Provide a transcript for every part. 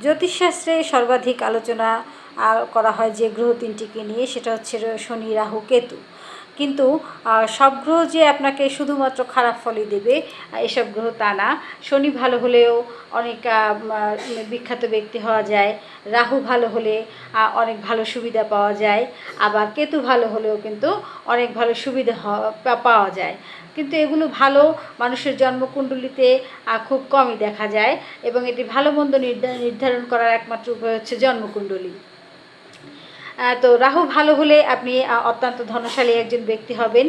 জ্যোতিষশাস্ত্রে সর্বাধিক আলোচনা করা হয় যে গ্রহ তিনটিকে নিয়ে, সেটা হচ্ছে শনি, রাহু, কেতু। কিন্তু সব গ্রহ যে আপনাকে শুধুমাত্র খারাপ ফলই দেবে এসব গ্রহ তা না। শনি ভালো হলেও অনেক বিখ্যাত ব্যক্তি হওয়া যায়, রাহু ভালো হলে অনেক ভালো সুবিধা পাওয়া যায়, আবার কেতু ভালো হলেও কিন্তু অনেক ভালো সুবিধা পাওয়া যায়। কিন্তু এগুলো ভালো মানুষের জন্মকুণ্ডলিতে খুব কমই দেখা যায়, এবং এটি ভালো মন্দ নির্ধারণ করার একমাত্র উপায় হচ্ছে জন্মকুণ্ডলী। তো রাহু ভালো হলে আপনি অত্যন্ত ধনশালী একজন ব্যক্তি হবেন,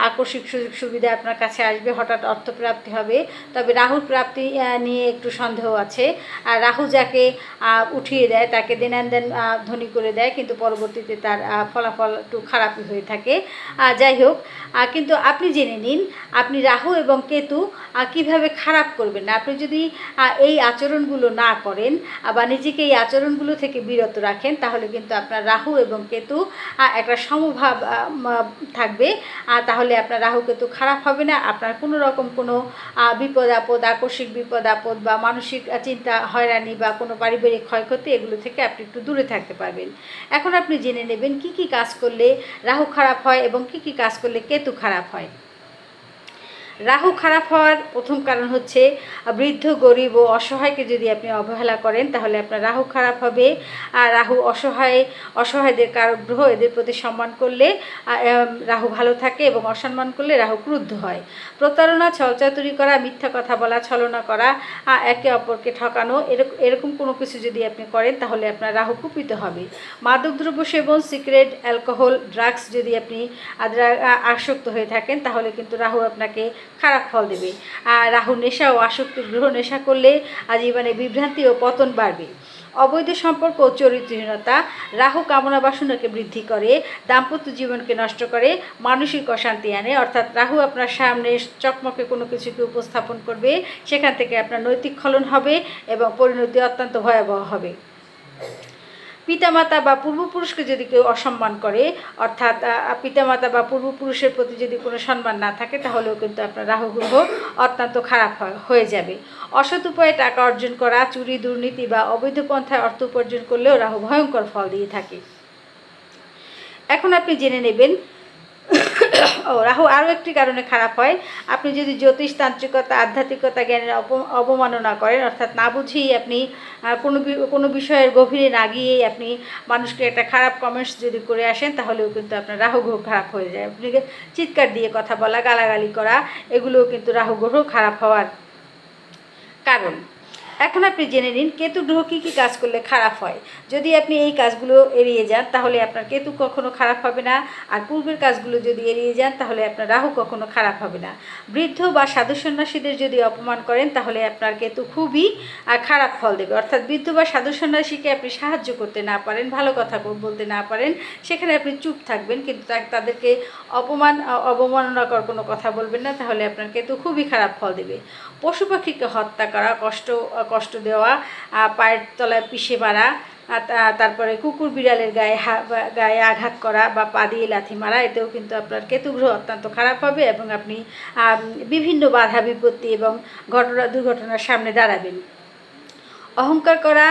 আকস্মিক সুযোগ সুবিধা আপনার কাছে আসবে, হঠাৎ অর্থপ্রাপ্তি হবে। তবে রাহুর প্রাপ্তি নিয়ে একটু সন্দেহ আছে। রাহু যাকে উঠিয়ে দেয় তাকে দেন ধনী করে দেয়, কিন্তু পরবর্তীতে তার ফলাফল একটু খারাপই হয়ে থাকে। যাই হোক, কিন্তু আপনি জেনে নিন আপনি রাহু এবং কেতু কিভাবে খারাপ করবেন না। আপনি যদি এই আচরণগুলো না করেন বা নিজেকে এই আচরণগুলো থেকে বিরত রাখেন, তাহলে কিন্তু আপনার রাহু এবং কেতু একটা সমভাব থাকবে। তাহলে আপনার রাহু কেতু খারাপ হবে না, আপনার কোনো রকম কোনো বিপদ আপদ, আকস্মিক বিপদ আপদ বা মানসিক চিন্তা, হয়রানি বা কোনো পারিবারিক ক্ষয়ক্ষতি, এগুলো থেকে আপনি একটু দূরে থাকতে পারবেন। এখন আপনি জেনে নেবেন কি কি কাজ করলে রাহু খারাপ হয় এবং কি কি কাজ করলে কেতু খারাপ হয়। রাহু খারাপ হওয়ার প্রথম কারণ হচ্ছে বৃদ্ধ, গরিব ও অসহায়কে যদি আপনি অবহেলা করেন, তাহলে আপনার রাহু খারাপ হবে। আর রাহু অসহায়দের কারক গ্রহ, এদের প্রতি সম্মান করলে রাহু ভালো থাকে, এবং অসম্মান করলে রাহু ক্রুদ্ধ হয়। প্রতারণা, ছলচাতুরি করা, মিথ্যা কথা বলা, ছলনা করা, একে অপরকে ঠকানো, এরকম কোনো কিছু যদি আপনি করেন, তাহলে আপনার রাহু কুপিত হবে। মাদকদ্রব্য সেবন, সিগারেট, অ্যালকোহল, ড্রাগস যদি আপনি আসক্ত হয়ে থাকেন, তাহলে কিন্তু রাহু আপনাকে খারাপ ফল দেবে। রাহু নেশা ও আসক্তির গ্রহ, নেশা করলে জীবনে বিভ্রান্তি ও পতন বাড়বে। অবৈধ সম্পর্ক ও চরিত্রহীনতা, রাহু কামনা বাসনাকে বৃদ্ধি করে, দাম্পত্য জীবনকে নষ্ট করে, মানসিক অশান্তি আনে। অর্থাৎ রাহু আপনার সামনে চকমকে কোনো কিছুকে উপস্থাপন করবে, সেখান থেকে আপনার নৈতিক স্খলন হবে এবং পরিণতি অত্যন্ত ভয়াবহ হবে। পিতামাতা বা পূর্বপুরুষকে যদি কেউ অসম্মান করে, অর্থাৎ পিতামাতা বা পূর্বপুরুষের প্রতি যদি কোনো সম্মান না থাকে, তাহলেও কিন্তু আপনার রাহু গ্রহ অত্যন্ত খারাপ হয়ে যাবে। অসৎ উপায়ে টাকা অর্জন করা, চুরি, দুর্নীতি বা অবৈধ পন্থায় অর্থ উপার্জন করলেও রাহু ভয়ঙ্কর ফল দিয়ে থাকে। এখন আপনি জেনে নেবেন রাহু আরও একটি কারণে খারাপ হয়। আপনি যদি জ্যোতিষ, তান্ত্রিকতা, আধ্যাত্মিকতা জ্ঞানের অবমাননা করেন, অর্থাৎ না বুঝেই আপনি কোনো বিষয়ের গভীরে না গিয়েই আপনি মানুষকে একটা খারাপ কমেন্টস যদি করে আসেন, তাহলেও কিন্তু আপনার রাহু গ্রহ খারাপ হয়ে যায়। আপনি চিৎকার দিয়ে কথা বলা, গালাগালি করা, এগুলোও কিন্তু রাহু গ্রহ খারাপ হওয়ার কারণ। এখন আপনি জেনে নিন কেতু গ্রহ কী কী কাজ করলে খারাপ হয়। যদি আপনি এই কাজগুলো এড়িয়ে যান, তাহলে আপনার কেতু কখনো খারাপ হবে না। আর পূর্বের কাজগুলো যদি এড়িয়ে যান, তাহলে আপনার রাহু কখনো খারাপ হবে না। বৃদ্ধ বা সাধু সন্ন্যাসীদের যদি অপমান করেন, তাহলে আপনার কেতু খুবই খারাপ ফল দেবে। অর্থাৎ বৃদ্ধ বা সাধু সন্ন্যাসীকে আপনি সাহায্য করতে না পারেন, ভালো কথা বলতে না পারেন, সেখানে আপনি চুপ থাকবেন, কিন্তু তাদেরকে অবমাননাকর কোনো কথা বলবেন না, তাহলে আপনার কেতু খুবই খারাপ ফল দেবে। পশু পাখিকে হত্যা করা, কষ্ট দেওয়া, পায়ের তলায় পিষে মারা, তারপরে কুকুর বিড়ালের গায়ে আঘাত করা বা পা দিয়ে লাথি মারা, এতেও কিন্তু আপনার কেতু গ্রহ অত্যন্ত খারাপ হবে, এবং আপনি বিভিন্ন বাধা বিপত্তি এবং দুর্ঘটনার সামনে দাঁড়াবেন। অহংকার করা,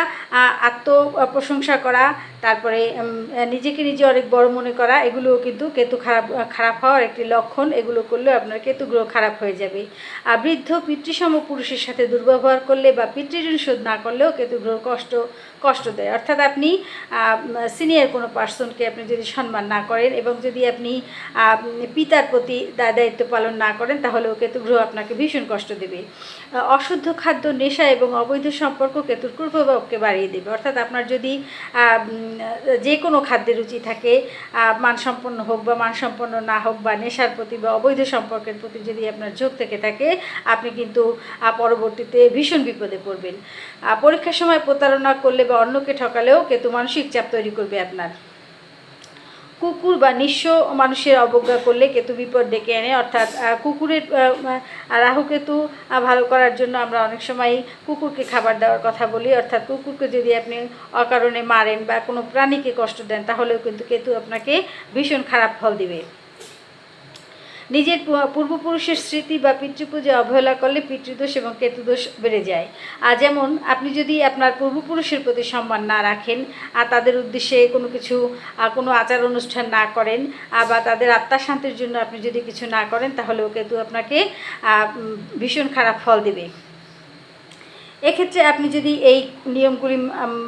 আত্মপ্রশংসা করা, তারপরে নিজেকে নিজে অনেক বড় মনে করা, এগুলোও কিন্তু কেতু খারাপ হওয়ার একটি লক্ষণ। এগুলো করলেও আপনার কেতু গ্রহ খারাপ হয়ে যাবে। বৃদ্ধ পিতৃসম পুরুষের সাথে দুর্ব্যবহার করলে বা পিতৃঋণ শোধ না করলেও কেতু গ্রহ কষ্ট দেয়। অর্থাৎ আপনি সিনিয়র কোনো পার্সনকে আপনি যদি সম্মান না করেন এবং যদি আপনি পিতার প্রতি দায়িত্ব পালন না করেন, তাহলেও কেতু গ্রহ আপনাকে ভীষণ কষ্ট দেবে। অশুদ্ধ খাদ্য, নেশা এবং অবৈধ সম্পর্ক কেতুর কুপ্রভাবকে বাড়িয়ে দেবে। অর্থাৎ আপনার যদি যে কোনো খাদ্যের রুচি থাকে, মানসম্পন্ন হোক বা মানসম্পন্ন না হোক, বা নেশার প্রতি বা অবৈধ সম্পর্কের প্রতি যদি আপনার ঝোঁক থেকে থাকে, আপনি কিন্তু পরবর্তীতে ভীষণ বিপদে পড়বেন। পরীক্ষার সময় প্রতারণা করলে বা অন্যকে ঠকালেও কেতু মানসিক চাপ তৈরি করবে আপনার। কুকুর বা নিঃস্ব মানুষের অবজ্ঞা করলে কেতু বিপদ ডেকে আনে। অর্থাৎ কুকুরের রাহু কেতু ভালো করার জন্য আমরা অনেক সময় কুকুরকে খাবার দেওয়ার কথা বলি। অর্থাৎ কুকুরকে যদি আপনি অকারণে মারেন বা কোনো প্রাণীকে কষ্ট দেন, তাহলেও কিন্তু কেতু আপনাকে ভীষণ খারাপ ফল দিবে। নিজের পূর্বপুরুষের স্মৃতি বা পিতৃপূজা অবহেলা করলে পিতৃদোষ এবং কেতুদোষ বেড়ে যায়। আর যেমন আপনি যদি আপনার পূর্বপুরুষের প্রতি সম্মান না রাখেন, আর তাদের উদ্দেশ্যে কোনো কিছু কোনো আচার অনুষ্ঠান না করেন, বা তাদের আত্মার শান্তির জন্য আপনি যদি কিছু না করেন, তাহলেও কেতু আপনাকে ভীষণ খারাপ ফল দেবে। এক্ষেত্রে আপনি যদি এই নিয়মগুলি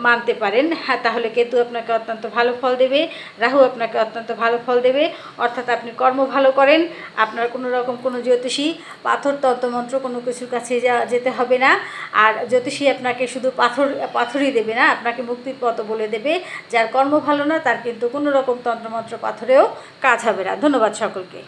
মানতে পারেন, হ্যাঁ, তাহলে কেতু আপনাকে অত্যন্ত ভালো ফল দেবে, রাহু আপনাকে অত্যন্ত ভালো ফল দেবে। অর্থাৎ আপনি কর্ম ভালো করেন, আপনার কোনো রকম কোনো জ্যোতিষী, পাথর, তন্ত্রমন্ত্র কোনো কিছুর কাছে যেতে হবে না। আর জ্যোতিষী আপনাকে শুধু পাথরই দেবে না, আপনাকে মুক্তির পথ বলে দেবে। যার কর্ম ভালো না তার কিন্তু কোনো রকম তন্ত্রমন্ত্র পাথরেও কাজ হবে না। ধন্যবাদ সকলকে।